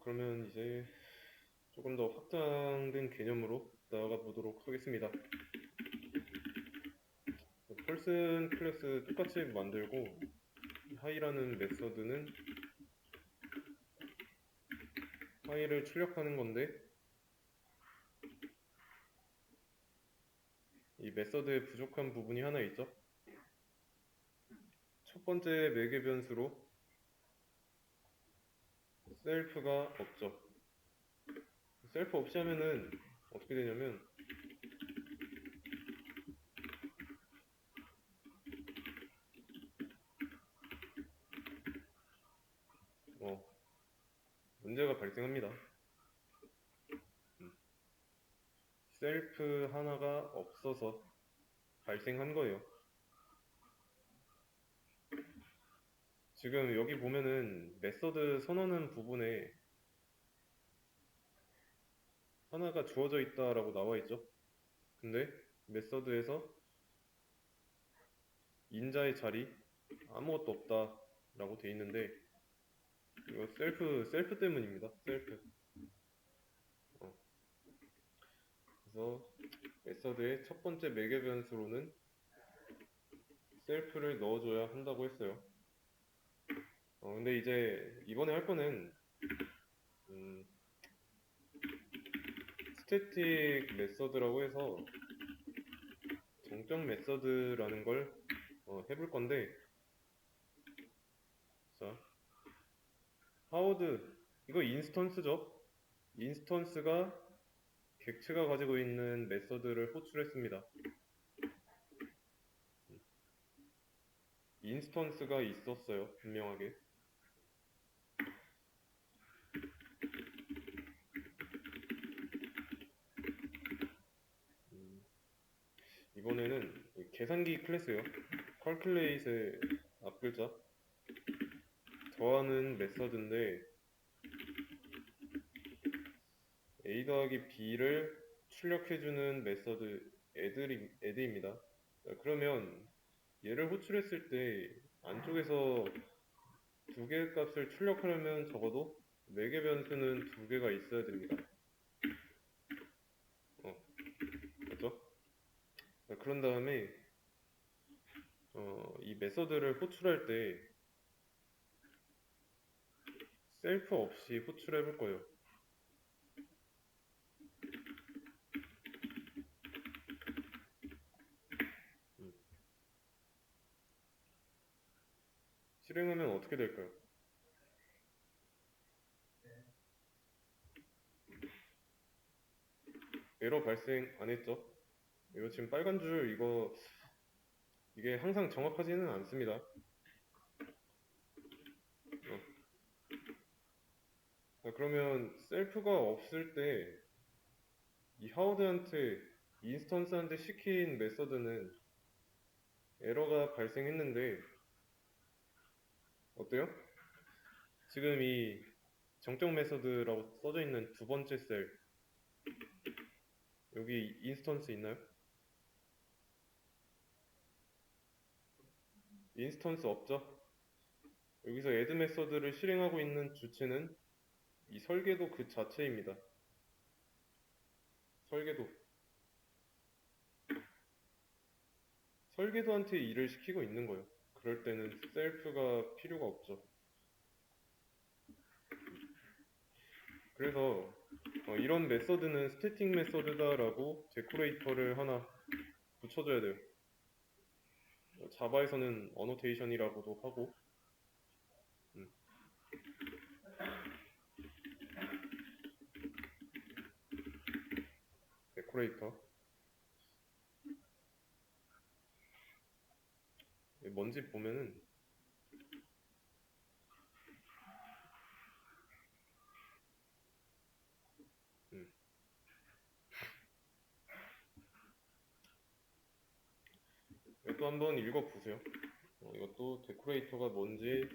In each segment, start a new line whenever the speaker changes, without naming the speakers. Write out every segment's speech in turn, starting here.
그러면 이제 조금 더 확장된 개념으로 나아가 보도록 하겠습니다. 펄슨 클래스 똑같이 만들고 하이라는 메서드는 하이를 출력하는 건데 이 메서드에 부족한 부분이 하나 있죠. 첫 번째 매개 변수로 셀프가 없죠. 셀프 없이 하면은 어떻게 되냐면 문제가 발생합니다. 셀프 하나가 없어서 발생한 거예요. 지금 여기 보면은 메서드 선언은 부분에 하나가 주어져 있다라고 나와 있죠. 근데 메서드에서 인자의 자리 아무것도 없다라고 돼 있는데 이거 셀프 때문입니다. 셀프. 그래서 메서드의 첫 번째 매개 변수로는 셀프를 넣어줘야 한다고 했어요. 근데 이제 이번에 할 거는 스태틱 메서드라고 해서 정적 메서드라는 걸 해볼 건데, 자, 하워드 이거 인스턴스죠. 인스턴스가 객체가 가지고 있는 메서드를 호출했습니다. 인스턴스가 있었어요, 분명하게. 이번에는 계산기 클래스요. calculate의 앞글자 더하는 메서드인데 a 더하기 b를 출력해주는 메서드 add입니다. 그러면 얘를 호출했을 때 안쪽에서 두 개의 값을 출력하려면 적어도 매개 변수는 두 개가 있어야 됩니다. 맞죠? 그런 다음에 이 메서드를 호출할 때 셀프 없이 호출해 볼 거예요. 실행하면 어떻게 될까요? 에러 발생 안 했죠? 이거 지금 빨간 줄 이게 항상 정확하지는 않습니다. 그러면 셀프가 없을 때 이 하워드한테 인스턴스한테 시킨 메서드는 에러가 발생했는데 어때요? 지금 이 정적 메서드라고 써져 있는 두 번째 셀 여기 인스턴스 있나요? 인스턴스 없죠? 여기서 add 메서드를 실행하고 있는 주체는 이 설계도 그 자체입니다. 설계도한테 일을 시키고 있는 거예요. 그럴 때는 셀프가 필요가 없죠. 그래서 이런 메서드는 스태틱 메서드다라고 데코레이터를 하나 붙여줘야 돼요. 자바에서는 어노테이션이라고도 하고 데코레이터 뭔지 보면은 이것도 한번 읽어보세요. 이것도 데코레이터가 뭔지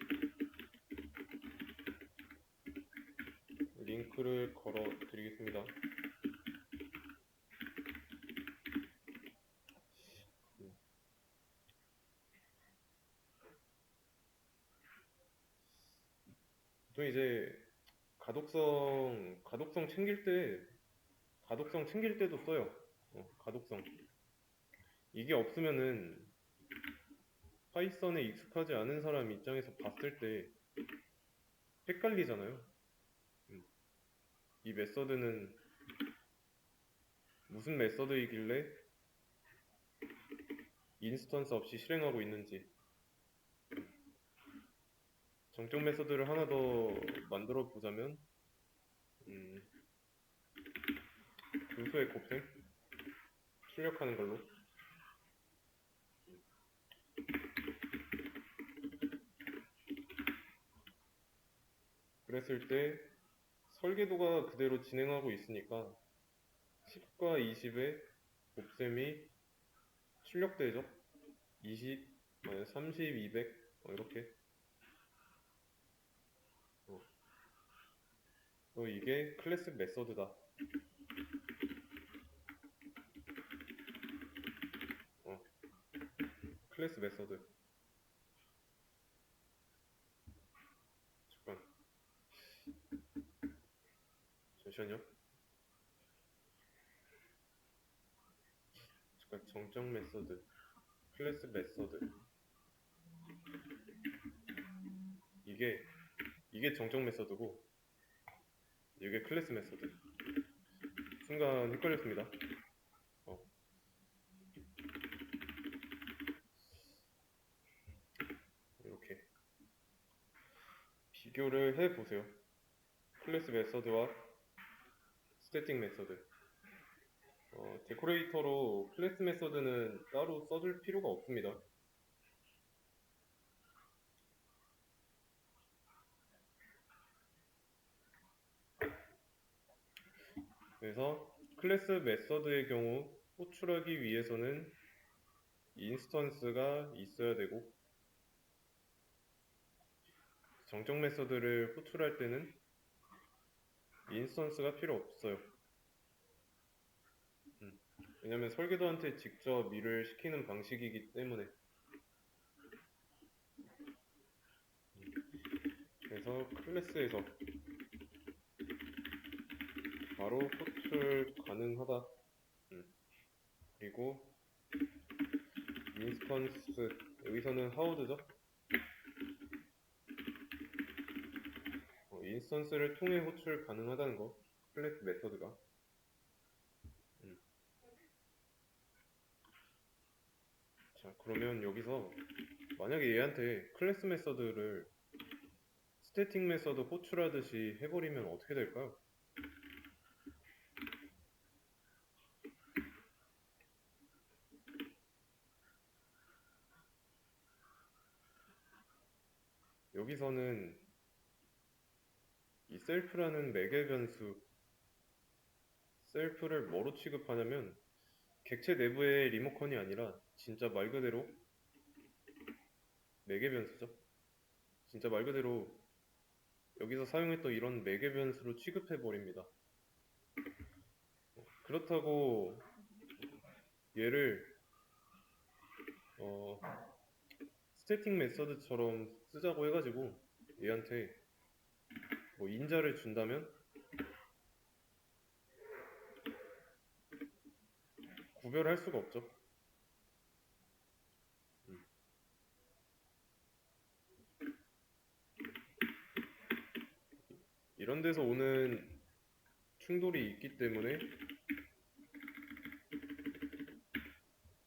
링크를 걸어 드리겠습니다. 보통 이제 가독성 챙길 때도 써요. 가독성. 이게 없으면은 파이썬에 익숙하지 않은 사람 입장에서 봤을 때 헷갈리잖아요. 이 메서드는 무슨 메서드이길래 인스턴스 없이 실행하고 있는지. 정적 메서드를 하나 더 만들어 보자면 주소의 곱셈 출력하는 걸로. 그랬을 때 설계도가 그대로 진행하고 있으니까 10과 20의 곱셈이 출력되죠. 20, 30, 200 이렇게. 또 이게 클래스 메서드다. 클래스 메서드. 잠깐, 잠시만요. 잠깐, 정적 메서드, 클래스 메서드. 이게 정적 메서드고 이게 클래스 메서드. 순간 헷갈렸습니다. 이렇게 비교를 해보세요. 클래스 메서드와 스태틱 메서드. 데코레이터로 클래스 메서드는 따로 써줄 필요가 없습니다. 그래서 클래스 메서드의 경우 호출하기 위해서는 인스턴스가 있어야 되고, 정적 메서드를 호출할 때는 인스턴스가 필요 없어요. 왜냐면 설계도한테 직접 일을 시키는 방식이기 때문에. 그래서 클래스에서 바로 호출 가능하다. 그리고 인스턴스, 여기서는 하우드죠. 인스턴스를 통해 호출 가능하다는 거, 클래스 메서드가. 자, 그러면 여기서 만약에 얘한테 클래스 메서드를 스태틱 메서드 호출하듯이 해버리면 어떻게 될까요? 여기서는 이 셀프라는 매개 변수, 셀프를 뭐로 취급하냐면 객체 내부의 리모컨이 아니라 진짜 말 그대로 매개 변수죠. 진짜 말 그대로 여기서 사용했던 이런 매개 변수로 취급해 버립니다. 그렇다고 얘를 스태틱 메서드처럼 쓰자고 해가지고 얘한테 뭐 인자를 준다면 구별할 수가 없죠. 이런 데서 오는 충돌이 있기 때문에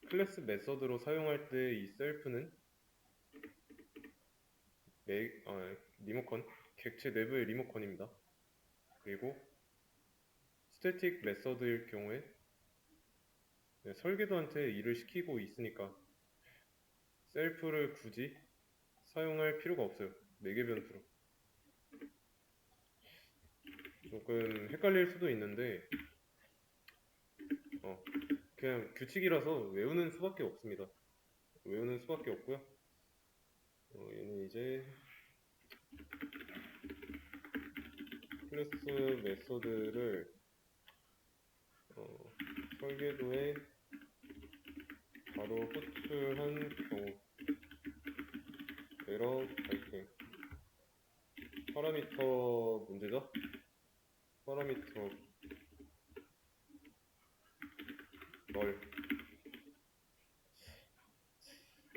클래스 메서드로 사용할 때 이 셀프는 리모컨, 객체 내부의 리모컨입니다. 그리고 스태틱 메서드일 경우에 설계도한테 일을 시키고 있으니까 셀프를 굳이 사용할 필요가 없어요. 매개 변수로. 조금 헷갈릴 수도 있는데 그냥 규칙이라서 외우는 수밖에 없습니다. 외우는 수밖에 없고요. 얘는 이제 클래스 메서드를 설계도에 바로 호출한 경우 에러 발생, 파라미터 문제죠? 파라미터 널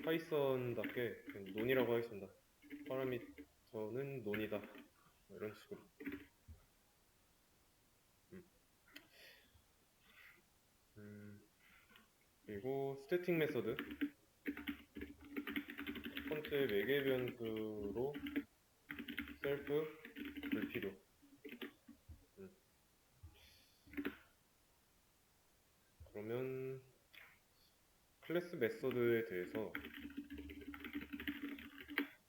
파이썬답게 그냥 논이라고 하겠습니다. 파라미터는 논이다. 이런 식으로. 그리고 스태틱 메서드 첫 번째 매개 변수로 셀프 불필요. 그러면 클래스 메서드에 대해서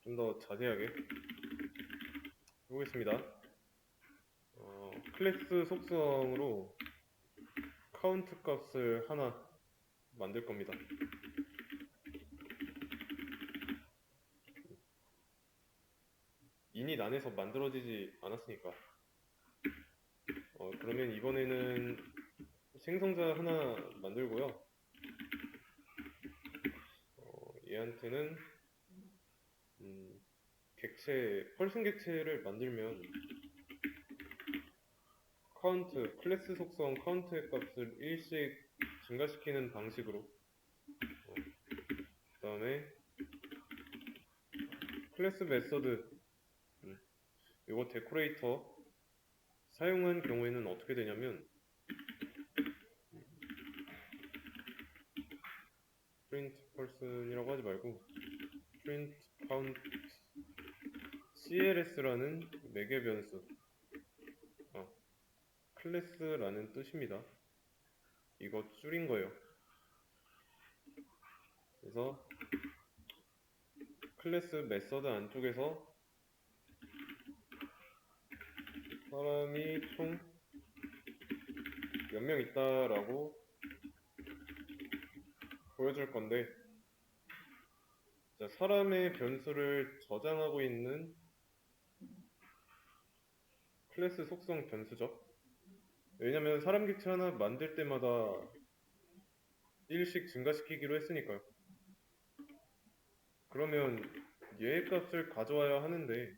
좀 더 자세하게 해보겠습니다. 클래스 속성으로 카운트 값을 하나 만들 겁니다. init 안에서 만들어지지 않았으니까. 그러면 이번에는 생성자 하나 만들고요. 얘한테는 객체, 펄슨 객체를 만들면 카운트, 클래스 속성 카운트의 값을 1씩 증가시키는 방식으로 그 다음에 클래스 메서드 이거 데코레이터 사용한 경우에는 어떻게 되냐면 print person이라고 하지 말고 print count cls라는 매개 변수 클래스라는 뜻입니다. 이거 줄인 거예요. 그래서 클래스 메서드 안쪽에서 사람이 총 몇 명 있다라고 보여줄 건데, 자, 사람의 변수를 저장하고 있는 클래스 속성 변수죠. 왜냐면 사람 객체 하나 만들 때마다 1씩 증가시키기로 했으니까요. 그러면 얘의 값을 가져와야 하는데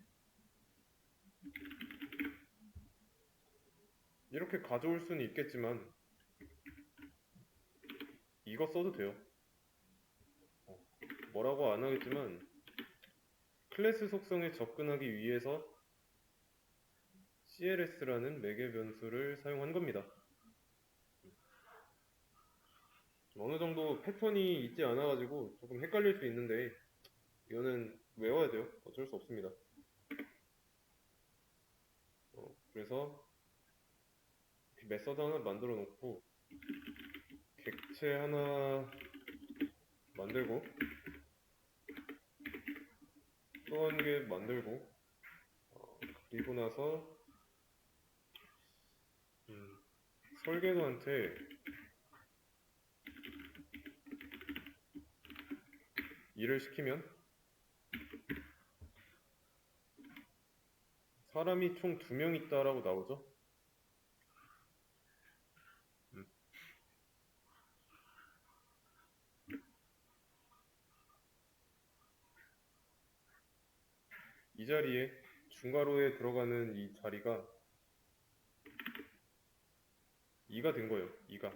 이렇게 가져올 수는 있겠지만 이거 써도 돼요. 뭐라고 안 하겠지만 클래스 속성에 접근하기 위해서 cls라는 매개 변수를 사용한 겁니다. 어느 정도 패턴이 있지 않아 가지고 조금 헷갈릴 수 있는데 이거는 외워야 돼요. 어쩔 수 없습니다. 그래서 메서드 하나 만들어 놓고 객체 하나 만들고 또 한 개 만들고 그리고 나서 설계도한테 일을 시키면 사람이 총 2명 있다라고 나오죠. 이 자리에 중괄호에 들어가는 이 자리가 2가 된 거예요. 2가.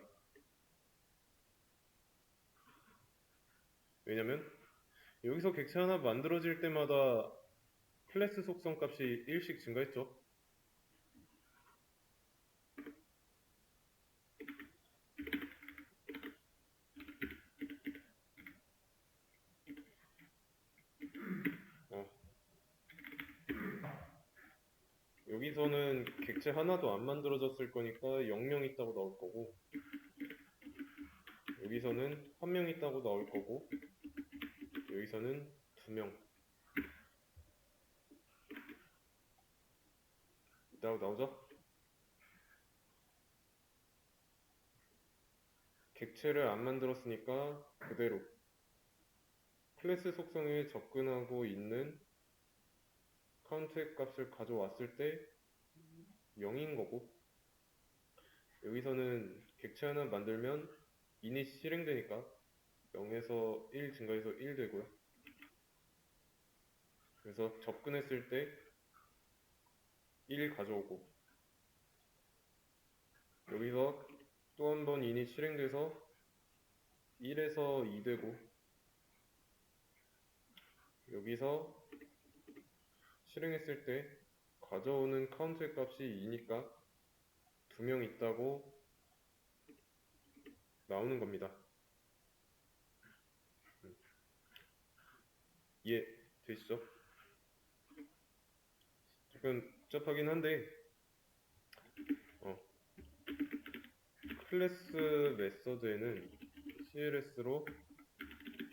왜냐면 여기서 객체 하나 만들어질 때마다 클래스 속성 값이 1씩 증가했죠. 여기서는 객체 하나도 안 만들어졌을 거니까 0명 있다고 나올 거고 여기서는 1명 있다고 나올 거고 여기서는 2명 있다고 나오죠? 객체를 안 만들었으니까 그대로 클래스 속성에 접근하고 있는 카운트의 값을 가져왔을 때 0인 거고 여기서는 객체 하나 만들면 init 실행되니까 0에서 1 증가해서 1 되고요. 그래서 접근했을 때 1 가져오고, 여기서 또 한 번 in이 실행돼서 1에서 2 되고, 여기서 실행했을 때 가져오는 카운트의 값이 2니까 2명 있다고 나오는 겁니다. 이해되시죠? 조금 복잡하긴 한데 클래스 메서드에는 CLS로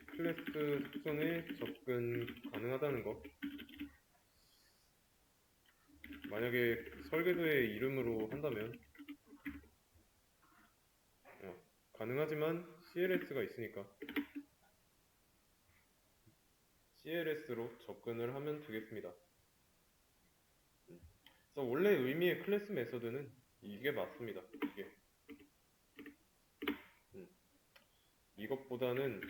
클래스 속성에 접근 가능하다는 거, 만약에 설계도의 이름으로 한다면 가능하지만 CLS가 있으니까 CLS로 접근을 하면 되겠습니다. 그래서 원래 의미의 클래스 메서드는 이게 맞습니다. 이것보다는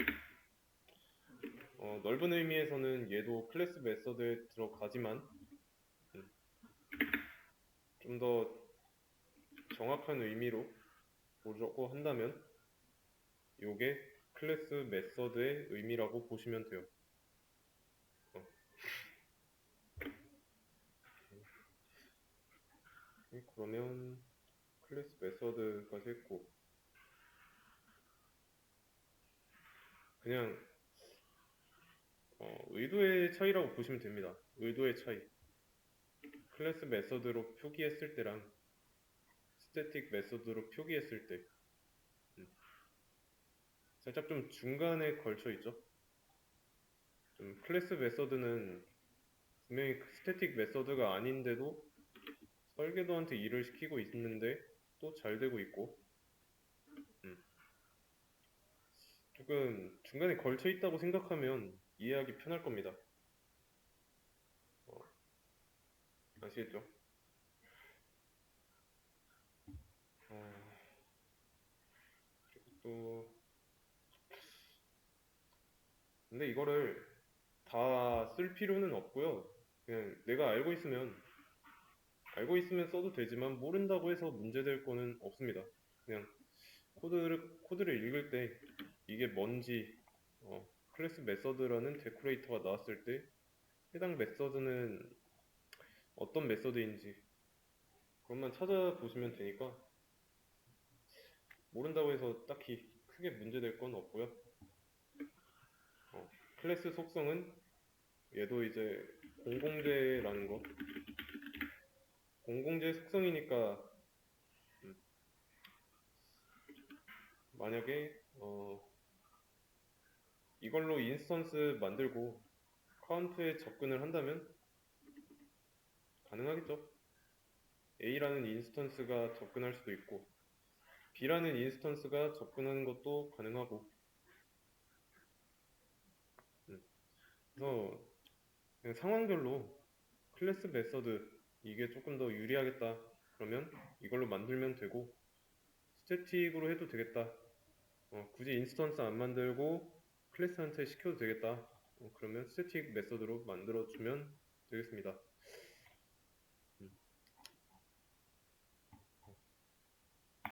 넓은 의미에서는 얘도 클래스 메서드에 들어가지만 좀 더 정확한 의미로 보려고 한다면 요게 클래스 메서드의 의미라고 보시면 돼요. 그러면 클래스 메서드까지 했고, 그냥 의도의 차이라고 보시면 됩니다. 의도의 차이. 클래스 메서드로 표기했을 때랑 스태틱 메서드로 표기했을 때 살짝 좀 중간에 걸쳐 있죠. 좀 클래스 메서드는 분명히 스태틱 메서드가 아닌데도 설계도한테 일을 시키고 있는데 또 잘 되고 있고, 조금 중간에 걸쳐 있다고 생각하면 이해하기 편할 겁니다. 아시겠죠? 또 근데 이거를 다 쓸 필요는 없고요. 그냥 내가 알고 있으면 써도 되지만 모른다고 해서 문제될 거는 없습니다. 그냥 코드를 읽을 때 이게 뭔지 클래스 메서드라는 데코레이터가 나왔을 때 해당 메서드는 어떤 메서드인지 그것만 찾아보시면 되니까 모른다고 해서 딱히 크게 문제될 건 없고요. 클래스 속성은 얘도 이제 공공재라는 거, 공공재 속성이니까 만약에 이걸로 인스턴스 만들고 카운트에 접근을 한다면 가능하겠죠. A라는 인스턴스가 접근할 수도 있고 B라는 인스턴스가 접근하는 것도 가능하고, 그래서 그냥 상황별로 클래스 메서드 이게 조금 더 유리하겠다 그러면 이걸로 만들면 되고, 스태틱으로 해도 되겠다, 굳이 인스턴스 안 만들고 클래스한테 시켜도 되겠다, 그러면 스태틱 메서드로 만들어 주면 되겠습니다.